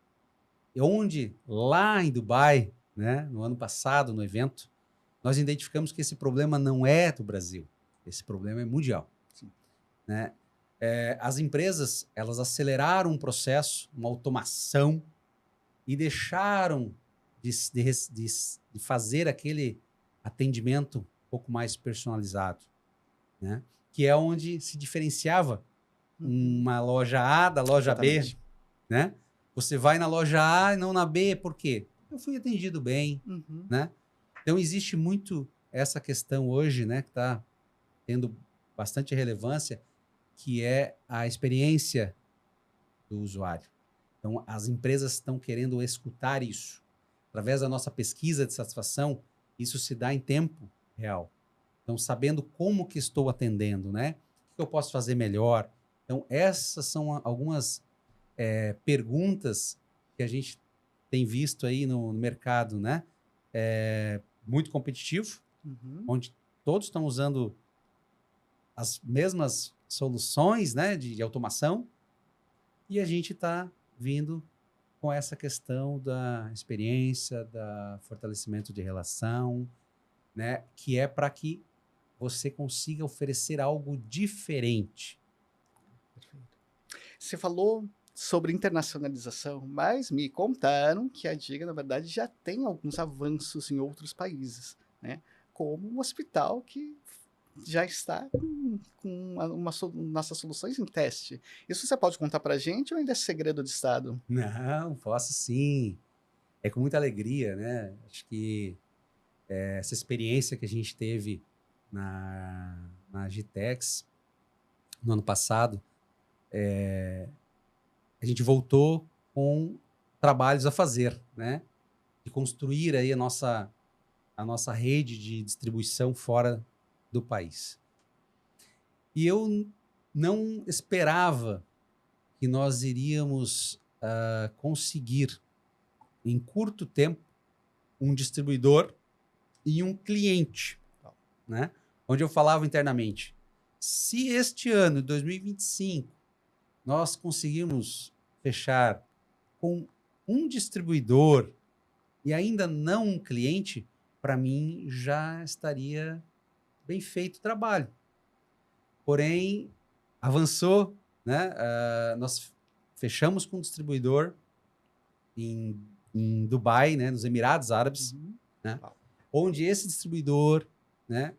E onde lá em Dubai, né, no ano passado, no evento, nós identificamos que esse problema não é do Brasil, esse problema é mundial, Sim. né? As empresas, elas aceleraram um processo, uma automação e deixaram de fazer aquele atendimento um pouco mais personalizado, né? Que é onde se diferenciava Uhum, uma loja A da loja B, exatamente. né? Você vai na loja A e não na B, por quê? Eu fui atendido bem, Uhum, né? Então existe muito essa questão hoje, né, que está tendo bastante relevância, que é a experiência do usuário. Então, as empresas estão querendo escutar isso. Através da nossa pesquisa de satisfação, isso se dá em tempo real. Então, sabendo como que estou atendendo, né? O que eu posso fazer melhor? Então, essas são algumas perguntas que a gente tem visto aí no mercado, né? Muito competitivo, uhum. onde todos estão usando as mesmas soluções, né, de automação, e a gente está vindo com essa questão da experiência, da fortalecimento de relação, né, que é para que você consiga oferecer algo diferente. Perfeito. Você falou sobre internacionalização, mas me contaram que a Diga, na verdade, já tem alguns avanços em outros países, né? Como um hospital que já está com nossas soluções em teste. Isso você pode contar para a gente ou ainda é segredo de Estado? Não, posso sim. É com muita alegria, né? Acho que essa experiência que a gente teve na Gitex no ano passado, a gente voltou com trabalhos a fazer, né? De construir aí a nossa rede de distribuição fora do país. E eu não esperava que nós iríamos conseguir, em curto tempo, um distribuidor e um cliente, né? Onde eu falava internamente, se este ano, 2025, nós conseguirmos fechar com um distribuidor e ainda não um cliente, para mim já estaria bem feito o trabalho. Porém, avançou, né? Nós fechamos com um distribuidor em Dubai, né, nos Emirados Árabes, Uhum. né, Uau. onde esse distribuidor, né,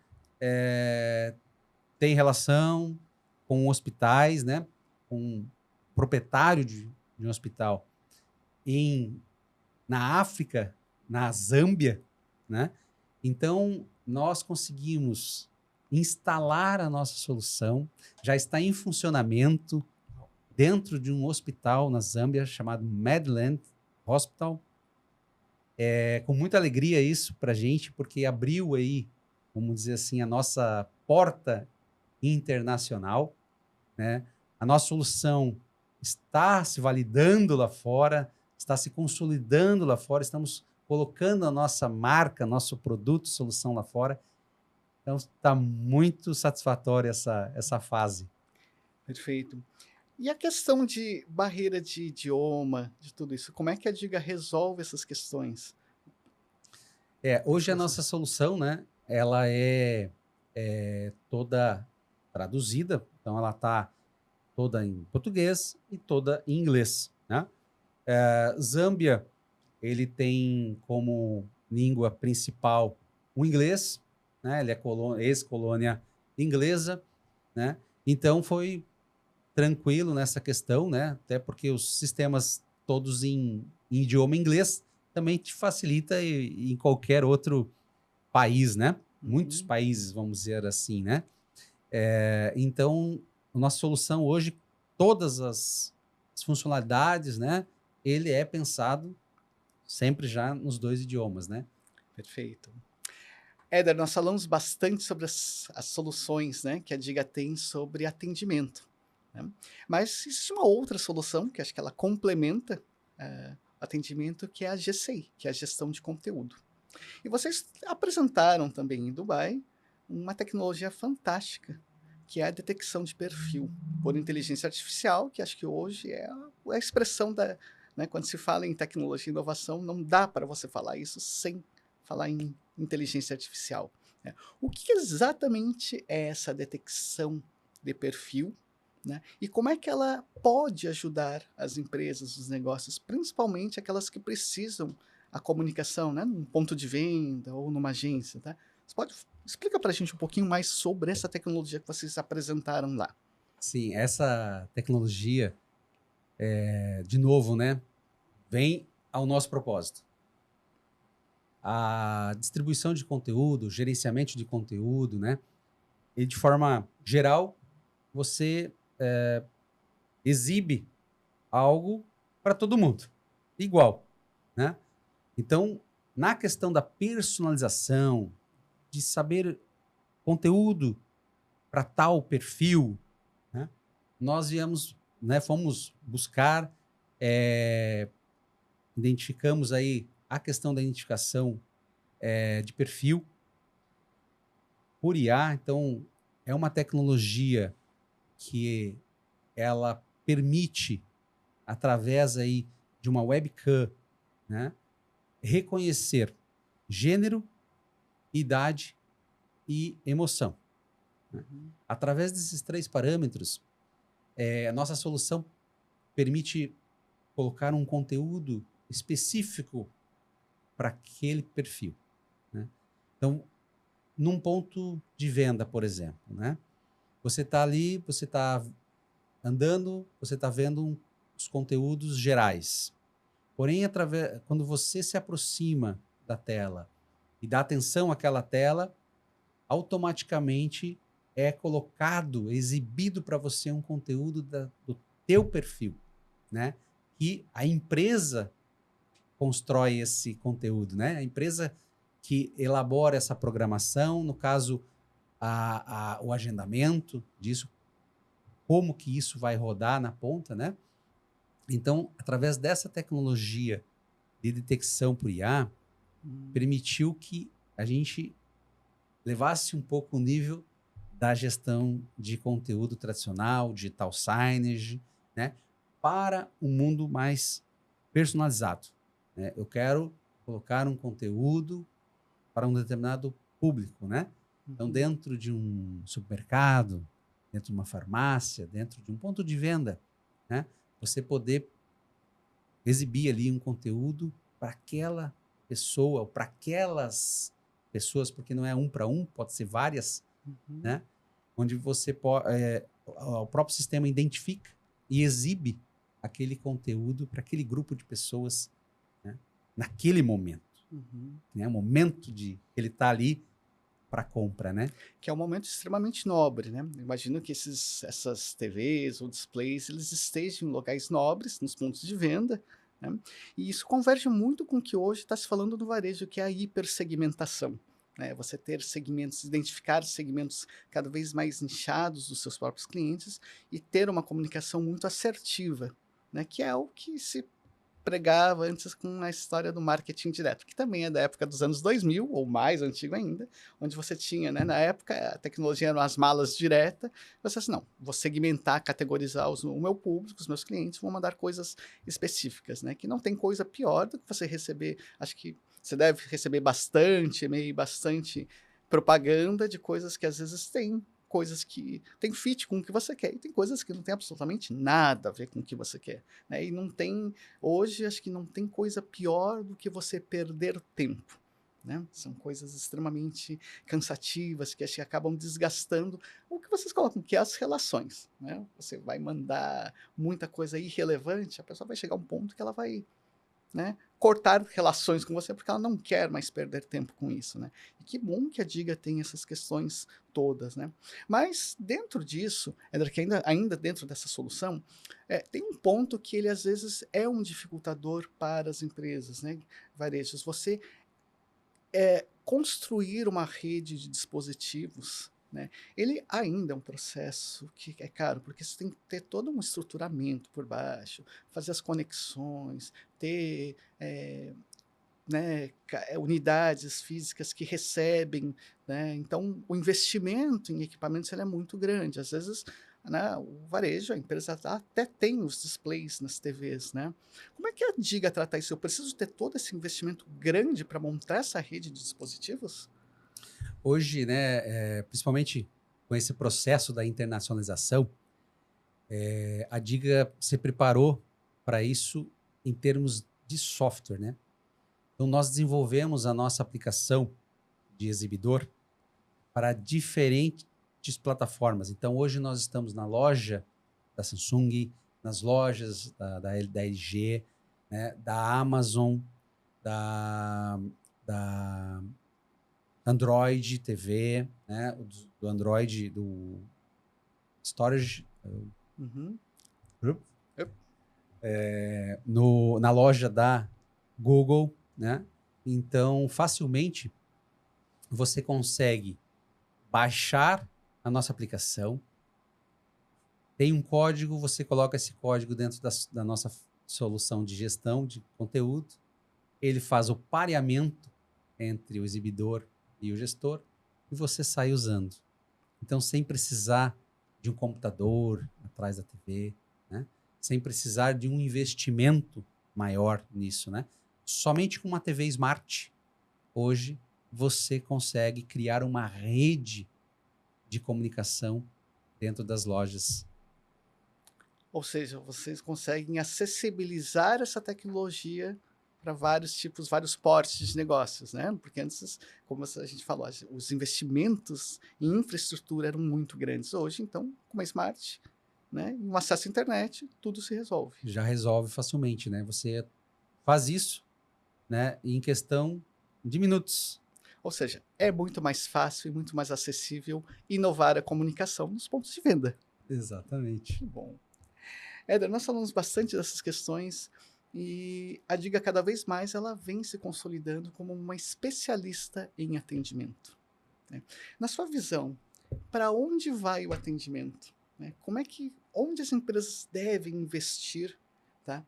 tem relação com hospitais, né, com o proprietário de um hospital na África, na Zâmbia, né? Então, nós conseguimos instalar a nossa solução, já está em funcionamento dentro de um hospital na Zâmbia chamado Medland Hospital. Com muita alegria isso para a gente, porque abriu aí, vamos dizer assim, a nossa porta internacional, né? A nossa solução está se validando lá fora, está se consolidando lá fora, estamos colocando a nossa marca, nosso produto, solução lá fora. Então, está muito satisfatória essa fase. Perfeito. E a questão de barreira de idioma, de tudo isso, como é que a Diga resolve essas questões? Hoje a Você nossa solução, né, ela é toda traduzida, então ela está toda em português e toda em inglês, né? Zâmbia, ele tem como língua principal o inglês, né? Ele é ex-colônia inglesa, né? Então foi tranquilo nessa questão, né? Até porque os sistemas todos em idioma inglês também te facilita em qualquer outro país, né? Muitos Uhum. países, vamos dizer assim, né? Então, a nossa solução hoje, todas as funcionalidades, né? Ele é pensado sempre já nos dois idiomas, né? Perfeito. Éder, nós falamos bastante sobre as soluções, né, que a Diga tem sobre atendimento, né. Mas existe uma outra solução que acho que ela complementa, o atendimento, que é a GCI, que é a gestão de conteúdo. E vocês apresentaram também em Dubai uma tecnologia fantástica, que é a detecção de perfil por inteligência artificial, que acho que hoje é a expressão da, né, quando se fala em tecnologia e inovação, não dá para você falar isso sem falar em inteligência artificial, né. O que exatamente é essa detecção de perfil, né, e como é que ela pode ajudar as empresas, os negócios, principalmente aquelas que precisam a comunicação, né, num ponto de venda ou numa agência, tá. Você pode explica para a gente um pouquinho mais sobre essa tecnologia que vocês apresentaram lá. Sim, essa tecnologia, de novo, né? Vem ao nosso propósito. A distribuição de conteúdo, gerenciamento de conteúdo, né? E de forma geral, você exibe algo para todo mundo, igual, né? Então, na questão da personalização, de saber conteúdo para tal perfil, né? Nós viemos, né? Fomos buscar, identificamos aí a questão da identificação de perfil por IA. Então, é uma tecnologia que ela permite, através aí de uma webcam, né, reconhecer gênero, idade e emoção, né? Uhum, Através desses 3 parâmetros, a nossa solução permite colocar um conteúdo específico para aquele perfil, né? Então, num ponto de venda, por exemplo, né, você está ali, você está andando, você está vendo os conteúdos gerais. Porém, quando você se aproxima da tela e dá atenção àquela tela, automaticamente é colocado, exibido para você um conteúdo do teu perfil, né? E a empresa constrói esse conteúdo, né? A empresa que elabora essa programação, no caso, o agendamento disso, como que isso vai rodar na ponta, né? Então, através dessa tecnologia de detecção por IA, hum, permitiu que a gente levasse um pouco o nível da gestão de conteúdo tradicional, digital signage, né, para um mundo mais personalizado, né? Eu quero colocar um conteúdo para um determinado público, né? Então, uhum, dentro de um supermercado, dentro de uma farmácia, dentro de um ponto de venda, né, você poder exibir ali um conteúdo para aquela pessoa, ou para aquelas pessoas, porque não é um para um, pode ser várias, uhum. né? Onde você o próprio sistema identifica e exibe aquele conteúdo para aquele grupo de pessoas, né? Naquele momento, Uhum. né? O momento de ele está ali para compra, né? Que é um momento extremamente nobre, né. Imagino que essas TVs ou displays, eles estejam em locais nobres, nos pontos de venda, né, e isso converge muito com o que hoje está se falando no varejo, que é a hipersegmentação, né. Você ter segmentos, identificar segmentos cada vez mais nichados dos seus próprios clientes e ter uma comunicação muito assertiva, né, que é o que se pregava antes com a história do marketing direto, que também é da época dos anos 2000 ou mais antigo ainda, onde você tinha, né, na época a tecnologia eram as malas direta, você assim: "Não, vou segmentar, categorizar o meu público, os meus clientes, vou mandar coisas específicas", né, que não tem coisa pior do que você receber, acho que você deve receber bastante e-mail, bastante propaganda de coisas que às vezes têm coisas que tem fit com o que você quer e tem coisas que não tem absolutamente nada a ver com o que você quer, né. E não tem hoje acho que não tem coisa pior do que você perder tempo, né. São coisas extremamente cansativas que acho que acabam desgastando o que vocês colocam, que é as relações, né. Você vai mandar muita coisa irrelevante, a pessoa vai chegar a um ponto que ela vai, né, cortar relações com você, porque ela não quer mais perder tempo com isso, né. E que bom que a Diga tem essas questões todas, né. Mas dentro disso, Éder, que ainda dentro dessa solução, tem um ponto que ele às vezes é um dificultador para as empresas, né, varejos. Você, construir uma rede de dispositivos, né, ele ainda é um processo que é caro, porque você tem que ter todo um estruturamento por baixo, fazer as conexões, ter, né, unidades físicas que recebem, né, então o investimento em equipamentos ele é muito grande. Às vezes, né, o varejo, a empresa até tem os displays nas TVs, né. Como é que a Diga trata isso? Eu preciso ter todo esse investimento grande para montar essa rede de dispositivos? Hoje, né, principalmente com esse processo da internacionalização, a Diga se preparou para isso em termos de software, né? Então, nós desenvolvemos a nossa aplicação de exibidor para diferentes plataformas. Então, hoje nós estamos na loja da Samsung, nas lojas da LG, né, da Amazon, da, da Android TV, né, do Android, do Storage Uhum. Group, Yep. na loja da Google, né? Então, facilmente você consegue baixar a nossa aplicação. Tem um código, você coloca esse código dentro da nossa solução de gestão de conteúdo. Ele faz o pareamento entre o exibidor e o gestor e você sai usando. Então, sem precisar de um computador atrás da TV, né? Sem precisar de um investimento maior nisso, né? Somente com uma TV Smart, hoje, você consegue criar uma rede de comunicação dentro das lojas. Ou seja, vocês conseguem acessibilizar essa tecnologia para vários tipos, vários portes de negócios, né? Porque antes, como a gente falou, os investimentos em infraestrutura eram muito grandes. Hoje, então, com uma smart, né, e um acesso à internet, tudo se resolve. Já resolve facilmente, né? Você faz isso, né, em questão de minutos. Ou seja, é muito mais fácil e muito mais acessível inovar a comunicação nos pontos de venda. Exatamente. Que bom. Éder, nós falamos bastante dessas questões e a Diga cada vez mais ela vem se consolidando como uma especialista em atendimento, né. Na sua visão, para onde vai o atendimento, né? Como é que onde as empresas devem investir, tá,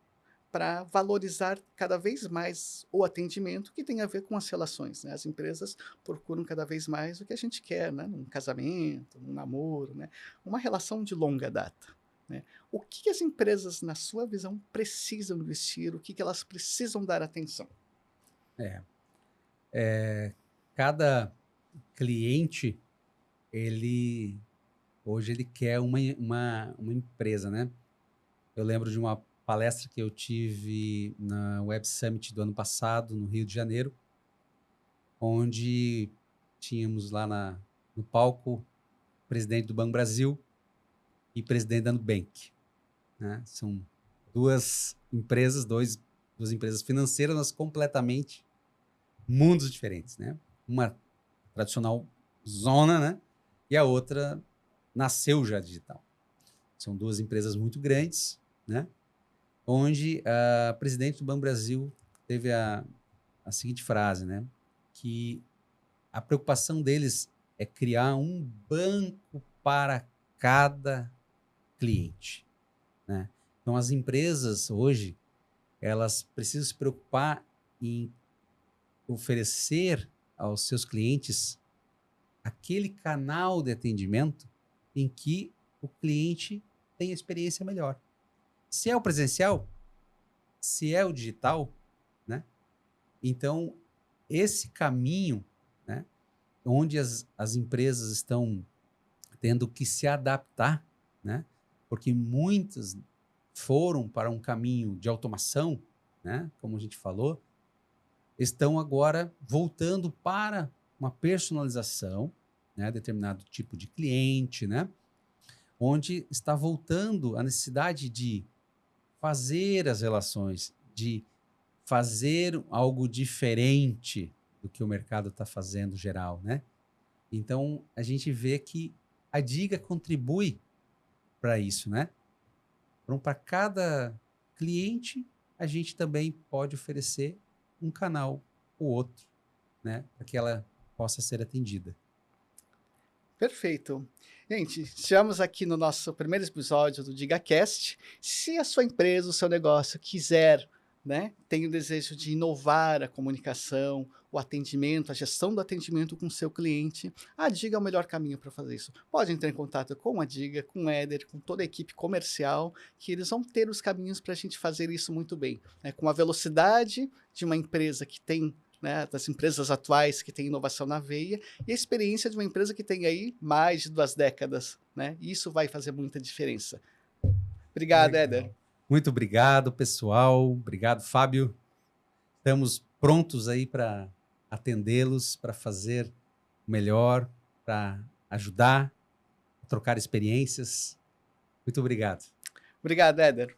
para valorizar cada vez mais o atendimento que tem a ver com as relações, né. As empresas procuram cada vez mais o que a gente quer, né, num casamento, num namoro, né, uma relação de longa data, né. O que as empresas, na sua visão, precisam investir, o que elas precisam dar atenção? É. Cada cliente, hoje ele quer uma empresa, né? Eu lembro de uma palestra que eu tive na Web Summit do ano passado, no Rio de Janeiro, onde tínhamos lá no palco presidente do Banco Brasil e presidente da Nubank, né? São duas empresas, duas empresas financeiras, mas completamente mundos diferentes, né? Uma tradicional zona, né? E a outra nasceu já digital. São duas empresas muito grandes, né? Onde a presidente do Banco Brasil teve a seguinte frase, né? Que a preocupação deles é criar um banco para cada cliente, né? Então, as empresas hoje, elas precisam se preocupar em oferecer aos seus clientes aquele canal de atendimento em que o cliente tem a experiência melhor. Se é o presencial, se é o digital, né? Então, esse caminho, né, onde as empresas estão tendo que se adaptar, né? Porque muitas foram para um caminho de automação, né? Como a gente falou, estão agora voltando para uma personalização, né? Determinado tipo de cliente, né? Onde está voltando a necessidade de fazer as relações, de fazer algo diferente do que o mercado está fazendo geral, né? Então, a gente vê que a Diga contribui para isso, né? Então, para cada cliente, a gente também pode oferecer um canal ou outro, né? Para que ela possa ser atendida. Perfeito. Gente, chegamos aqui no nosso primeiro episódio do DigaCast. Se a sua empresa, o seu negócio quiser, né, tem o desejo de inovar a comunicação, o atendimento, a gestão do atendimento com o seu cliente, a Diga é o melhor caminho para fazer isso. Pode entrar em contato com a Diga, com o Éder, com toda a equipe comercial, que eles vão ter os caminhos para a gente fazer isso muito bem, né, com a velocidade de uma empresa que tem, né, das empresas atuais que têm inovação na veia, e a experiência de uma empresa que tem aí mais de 2 décadas, né? Isso vai fazer muita diferença. Obrigado, Éder. Legal. Muito obrigado, pessoal. Obrigado, Fábio. Estamos prontos aí para atendê-los, para fazer o melhor, para ajudar, trocar experiências. Muito obrigado. Obrigado, Éder.